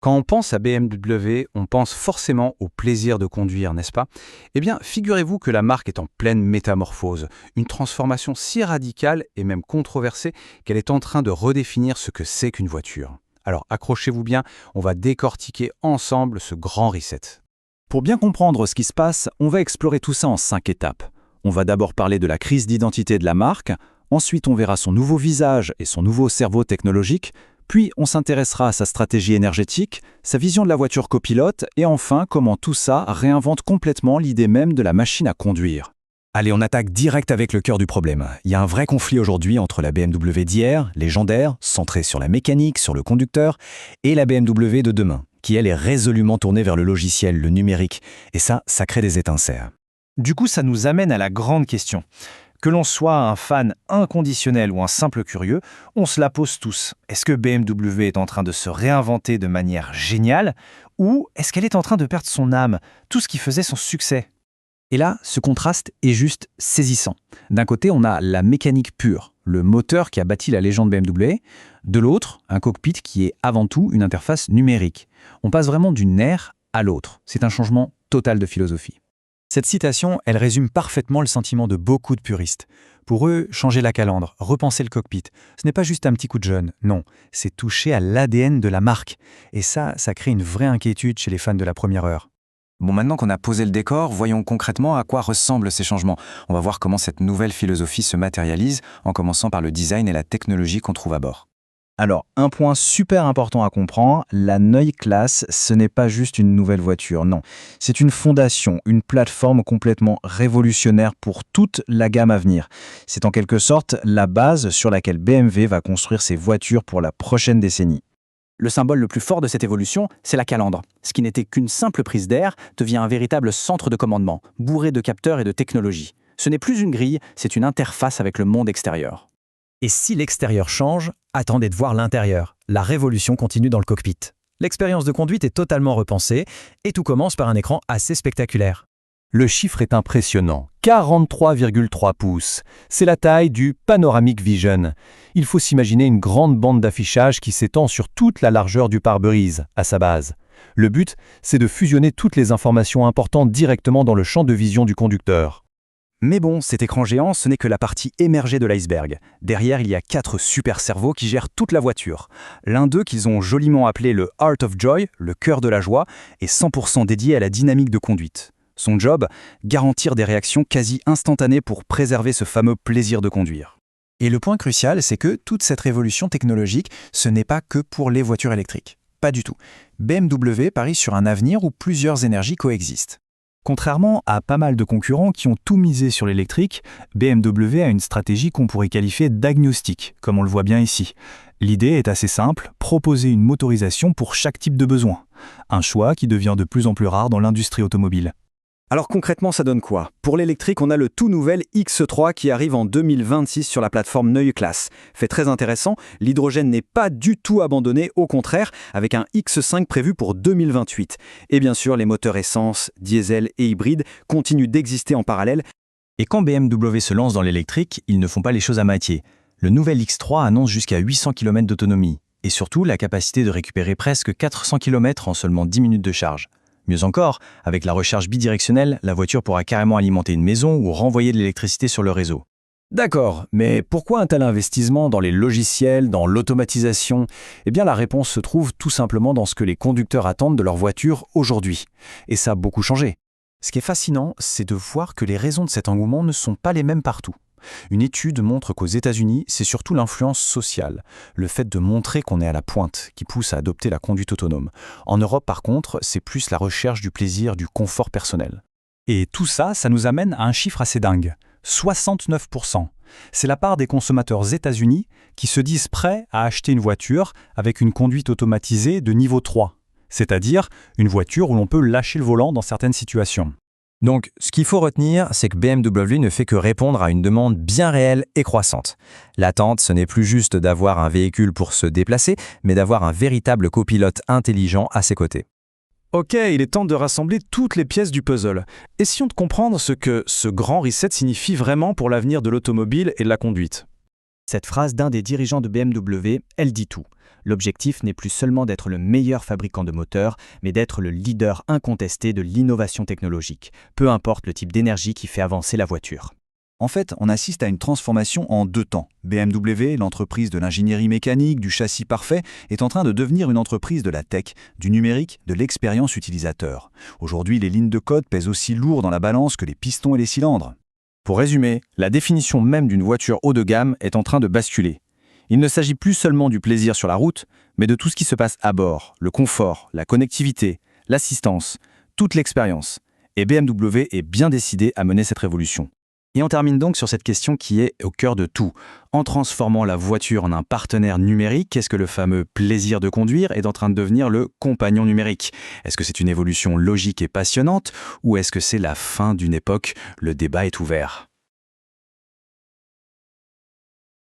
Quand on pense à BMW, on pense forcément au plaisir de conduire, n'est-ce pas? Eh bien, figurez-vous que la marque est en pleine métamorphose, une transformation si radicale et même controversée qu'elle est en train de redéfinir ce que c'est qu'une voiture. Alors accrochez-vous bien, on va décortiquer ensemble ce grand reset. Pour bien comprendre ce qui se passe, on va explorer tout ça en 5 étapes. On va d'abord parler de la crise d'identité de la marque, ensuite on verra son nouveau visage et son nouveau cerveau technologique, puis on s'intéressera à sa stratégie énergétique, sa vision de la voiture copilote et enfin comment tout ça réinvente complètement l'idée même de la machine à conduire. Allez, on attaque direct avec le cœur du problème. Il y a un vrai conflit aujourd'hui entre la BMW d'hier, légendaire, centrée sur la mécanique, sur le conducteur, et la BMW de demain, qui elle est résolument tournée vers le logiciel, le numérique, et ça crée des étincelles. Du coup, ça nous amène à la grande question. Que l'on soit un fan inconditionnel ou un simple curieux, on se la pose tous. Est-ce que BMW est en train de se réinventer de manière géniale ou est-ce qu'elle est en train de perdre son âme, tout ce qui faisait son succès? Et là, ce contraste est juste saisissant. D'un côté, on a la mécanique pure, le moteur qui a bâti la légende BMW. De l'autre, un cockpit qui est avant tout une interface numérique. On passe vraiment d'une ère à l'autre. C'est un changement total de philosophie. Cette citation, elle résume parfaitement le sentiment de beaucoup de puristes. Pour eux, changer la calandre, repenser le cockpit, ce n'est pas juste un petit coup de jeune, non, c'est toucher à l'ADN de la marque. Et ça crée une vraie inquiétude chez les fans de la première heure. Bon, maintenant qu'on a posé le décor, voyons concrètement à quoi ressemblent ces changements. On va voir comment cette nouvelle philosophie se matérialise, en commençant par le design et la technologie qu'on trouve à bord. Alors, un point super important à comprendre, la Neue Klasse, ce n'est pas juste une nouvelle voiture, non. C'est une fondation, une plateforme complètement révolutionnaire pour toute la gamme à venir. C'est en quelque sorte la base sur laquelle BMW va construire ses voitures pour la prochaine décennie. Le symbole le plus fort de cette évolution, c'est la calandre. Ce qui n'était qu'une simple prise d'air devient un véritable centre de commandement, bourré de capteurs et de technologies. Ce n'est plus une grille, c'est une interface avec le monde extérieur. Et si l'extérieur change, attendez de voir l'intérieur. La révolution continue dans le cockpit. L'expérience de conduite est totalement repensée et tout commence par un écran assez spectaculaire. Le chiffre est impressionnant, 43,3 pouces. C'est la taille du Panoramic Vision. Il faut s'imaginer une grande bande d'affichage qui s'étend sur toute la largeur du pare-brise, à sa base. Le but, c'est de fusionner toutes les informations importantes directement dans le champ de vision du conducteur. Mais bon, cet écran géant, ce n'est que la partie émergée de l'iceberg. Derrière, il y a 4 super cerveaux qui gèrent toute la voiture. L'un d'eux qu'ils ont joliment appelé le Heart of Joy, le cœur de la joie, est 100% dédié à la dynamique de conduite. Son job, garantir des réactions quasi instantanées pour préserver ce fameux plaisir de conduire. Et le point crucial, c'est que toute cette révolution technologique, ce n'est pas que pour les voitures électriques. Pas du tout. BMW parie sur un avenir où plusieurs énergies coexistent. Contrairement à pas mal de concurrents qui ont tout misé sur l'électrique, BMW a une stratégie qu'on pourrait qualifier d'agnostique, comme on le voit bien ici. L'idée est assez simple, proposer une motorisation pour chaque type de besoin. Un choix qui devient de plus en plus rare dans l'industrie automobile. Alors concrètement, ça donne quoi? Pour l'électrique, on a le tout nouvel X3 qui arrive en 2026 sur la plateforme Neue Klasse. Fait très intéressant, l'hydrogène n'est pas du tout abandonné, au contraire, avec un X5 prévu pour 2028. Et bien sûr, les moteurs essence, diesel et hybride continuent d'exister en parallèle. Et quand BMW se lance dans l'électrique, ils ne font pas les choses à moitié. Le nouvel X3 annonce jusqu'à 800 km d'autonomie. Et surtout, la capacité de récupérer presque 400 km en seulement 10 minutes de charge. Mieux encore, avec la recharge bidirectionnelle, la voiture pourra carrément alimenter une maison ou renvoyer de l'électricité sur le réseau. D'accord, mais pourquoi un tel investissement dans les logiciels, dans l'automatisation? Eh bien la réponse se trouve tout simplement dans ce que les conducteurs attendent de leur voiture aujourd'hui. Et ça a beaucoup changé. Ce qui est fascinant, c'est de voir que les raisons de cet engouement ne sont pas les mêmes partout. Une étude montre qu'aux États-Unis, c'est surtout l'influence sociale, le fait de montrer qu'on est à la pointe, qui pousse à adopter la conduite autonome. En Europe, par contre, c'est plus la recherche du plaisir, du confort personnel. Et tout ça, ça nous amène à un chiffre assez dingue. 69%. C'est la part des consommateurs États-Unis qui se disent prêts à acheter une voiture avec une conduite automatisée de niveau 3, c'est-à-dire une voiture où l'on peut lâcher le volant dans certaines situations. Donc, ce qu'il faut retenir, c'est que BMW ne fait que répondre à une demande bien réelle et croissante. L'attente, ce n'est plus juste d'avoir un véhicule pour se déplacer, mais d'avoir un véritable copilote intelligent à ses côtés. Ok, il est temps de rassembler toutes les pièces du puzzle. Essayons de comprendre ce que ce grand reset signifie vraiment pour l'avenir de l'automobile et de la conduite. Cette phrase d'un des dirigeants de BMW, elle dit tout. L'objectif n'est plus seulement d'être le meilleur fabricant de moteurs, mais d'être le leader incontesté de l'innovation technologique, peu importe le type d'énergie qui fait avancer la voiture. En fait, on assiste à une transformation en 2 temps. BMW, l'entreprise de l'ingénierie mécanique, du châssis parfait, est en train de devenir une entreprise de la tech, du numérique, de l'expérience utilisateur. Aujourd'hui, les lignes de code pèsent aussi lourd dans la balance que les pistons et les cylindres. Pour résumer, la définition même d'une voiture haut de gamme est en train de basculer. Il ne s'agit plus seulement du plaisir sur la route, mais de tout ce qui se passe à bord, le confort, la connectivité, l'assistance, toute l'expérience. Et BMW est bien décidé à mener cette révolution. Et on termine donc sur cette question qui est au cœur de tout. En transformant la voiture en un partenaire numérique, est-ce que le fameux plaisir de conduire est en train de devenir le compagnon numérique? Est-ce que c'est une évolution logique et passionnante, ou est-ce que c'est la fin d'une époque? Le débat est ouvert.